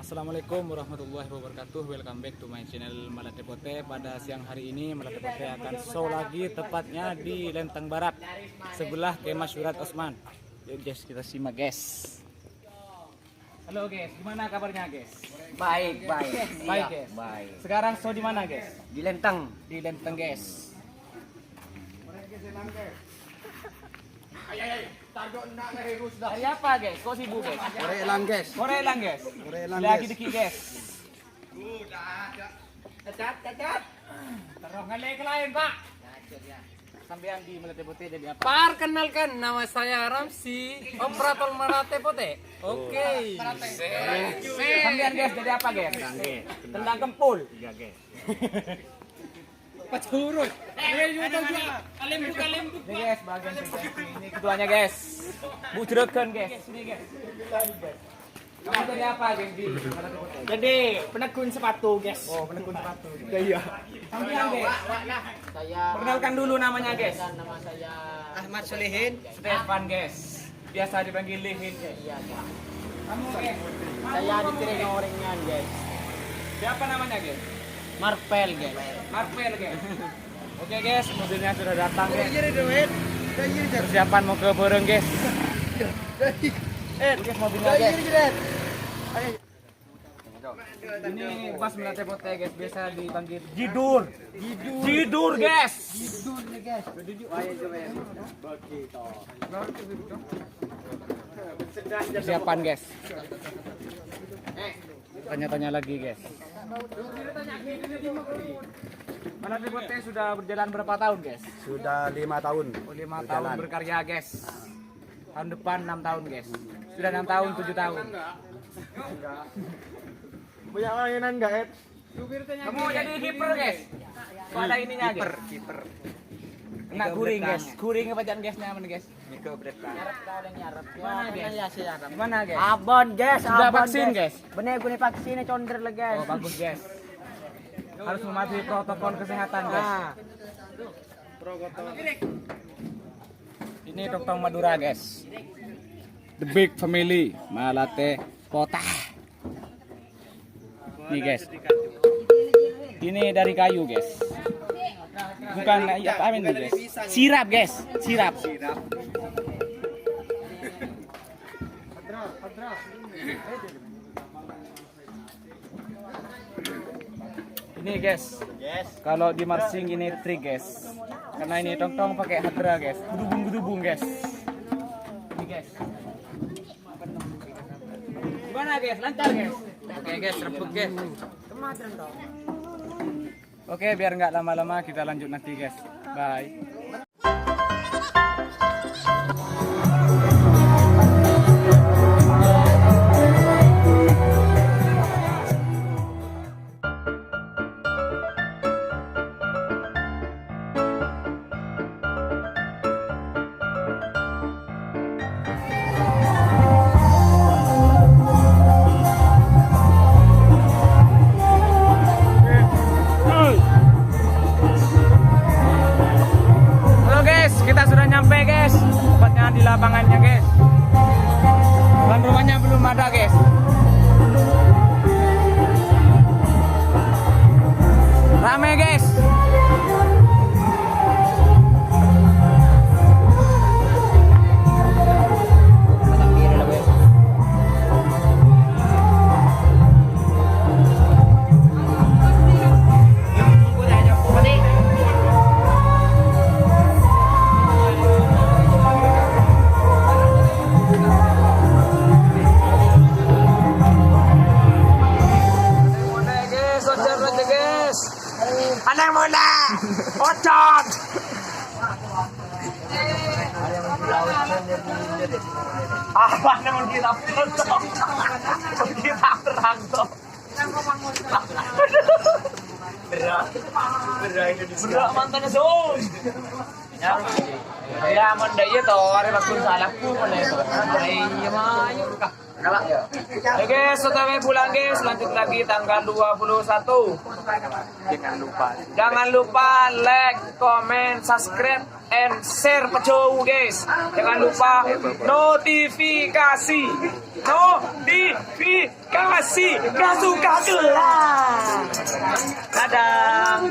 Assalamualaikum warahmatullahi wabarakatuh. Welcome back to my channel Malate Pote. Pada siang hari ini Malate Pote akan show lagi, tepatnya di Lenteng Barat sebelah Kemah Surat Osman. Yuk guys, kita simak guys. Halo guys, gimana kabarnya guys? Baik. Baik guys. Baik. Sekarang show di mana guys? Di Lenteng. Di Lenteng guys. Siapa guys? Kok sibuk guys? Korelang guys. Korelang guys. Korelang Lagi guys. dikit guys. Cacat. Terus ngalih ke lain pak. Sampean di Malate Pote jadi apa? Perkenalkan, nama saya Ramsi, operator Malate Pote. Oke. Sampean guys jadi apa guys? Tendang kempul. Iya guys. Pacurut. Kalim. Ini guys bagian sensasi. Ini ketuanya guys. Bu Juragan guys. Ini guys. Kamu jadi apa guys di Malate Pote? Jadi penekun sepatu, guys. Oh penekun sepatu. Iya. Sampean guys. Saya Perkenalkan dulu namanya guys. nama saya Ahmad Solehin. Stefan guys. Biasa dipanggil Lihin guys. Iya guys. Kamu guys. Saya diterima orangnya guys. Siapa namanya guys? Marvel guys. Marvel guys. Oke guys, mobilnya sudah datang guys. Persiapan mau ke Bereng guys. Guys mobilnya guys. Ini pas Malate Pote guys, biasa dipanggil Jidur guys. Persiapan guys. Tanya-tanya lagi guys. Malate Pote sudah berjalan berapa tahun guys? Sudah 5 tahun. Oh, 5 tahun berkarya guys. Tahun depan 6 tahun guys. Sudah 6 tahun, 7 tahun. Punya mainan enggak, Ed? Kamu jadi kiper guys. Pada ininya guys. Kiper. Kena guring guys. Guring apa jangan guysnya mana guys? Mika Bretan. Mana guys? Mana guys? Abon guys. Sudah abon, vaksin guys. Bener gue vaksinnya condre lah guys. Oh bagus guys. Harus mematuhi protokol kesehatan guys. Ini Tong Madura guys. The big family Malate Pote. Nih guys. Ini dari kayu guys. Bukan apa ini guys. Sirap guys. Sirap. Ini guys. Kalau di marching ini trik guys. Karena ini tong pakai hadra guys. Gudubung guys. Ini guys. Gimana guys? Lancar guys. Oke guys, rebut guys. Oke, biar nggak lama-lama kita lanjut nanti guys. Bye. Halo guys, kita sudah nyampe guys. Tepatnya di lapangannya guys. Dan rumahnya belum ada guys. Rame guys. Ada yang muda, ocot. Apa namun kita foto? Kita terangto. Berat mantannya Zon. Ya manda iya toh, ada bakun salahku mana itu. Iya mah, yuk. Kalah ya. Oke, setelah pulang guys, lanjut lagi tanggal 21. Jangan lupa like, comment, subscribe, and share peco guys. Jangan lupa notifikasi. masih gak suka gelap. Dadah.